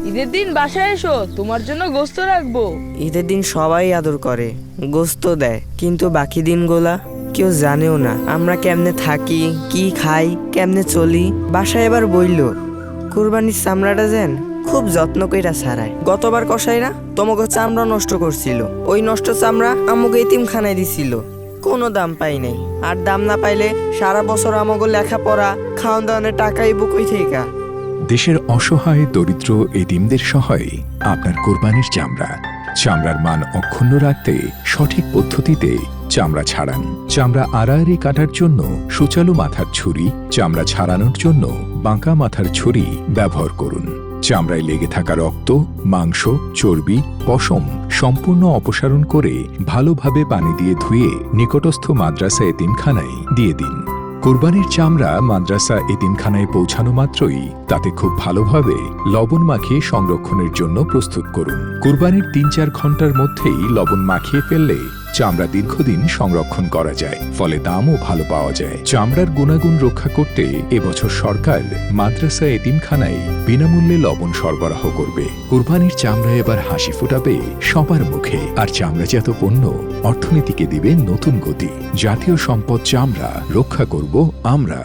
ঈদের দিন বাসায় এসো, তোমার জন্য গোস্ত রাখবো। ঈদের দিন সবাই আদর করে, গোস্ত দেয়, কিন্তু বাকি দিনগুলা কেউ জানেও না আমরা কেমনে থাকি, কি খাই, কেমনে চলি। বাসায় এবার বইল কুরবানির চামড়াটা যেন খুব যত্ন কইরা ছাড়ায়। গতবার কষাইরা তোমাকে চামড়া নষ্ট করছিল, ওই নষ্ট চামড়া আমাকে এতিমখানায় দিছিল, কোনো দাম পাই নাই। আর দাম না পাইলে সারা বছর আমাকে লেখাপড়া খাওয়ান দাওয়ানের টাকাই বুকই থেকে। দেশের অসহায় দরিদ্র এতিমদের সহায়ে আপনার কোরবানির চামড়ার মান অক্ষুণ্ণ রাখতে সঠিক পদ্ধতিতে চামড়া ছাড়ান। চামড়া আড়াআড়ি কাটার জন্য সুচালু মাথার ছুরি, চামড়া ছাড়ানোর জন্য বাঁকা মাথার ছুরি ব্যবহার করুন। চামড়ায় লেগে থাকা রক্ত, মাংস, চর্বি, পশম সম্পূর্ণ অপসারণ করে ভালোভাবে পানি দিয়ে ধুয়ে নিকটস্থ মাদ্রাসা এতিমখানায় দিয়ে দিন। কোরবানির চামড়া মাদ্রাসা এতিমখানায় পৌঁছানো মাত্রই তাতে খুব ভালোভাবে লবণ মাখিয়ে সংরক্ষণের জন্য প্রস্তুত করুন। কোরবানির ৩-৪ ঘন্টার মধ্যেই লবণ মাখিয়ে ফেললে চামড়া দীর্ঘদিন সংরক্ষণ করা যায়, ফলে দামও ভালো পাওয়া যায়। চামড়ার গুণাগুণ রক্ষা করতে এবছর সরকার মাদ্রাসা এতিমখানায় বিনামূল্যে লবণ সরবরাহ করবে। কোরবানির চামড়া এবার হাসি ফোটাবে সবার মুখে, আর চামড়াজাত পণ্য অর্থনীতিকে দিবে নতুন গতি। জাতীয় সম্পদ চামড়া রক্ষা করব আমরা।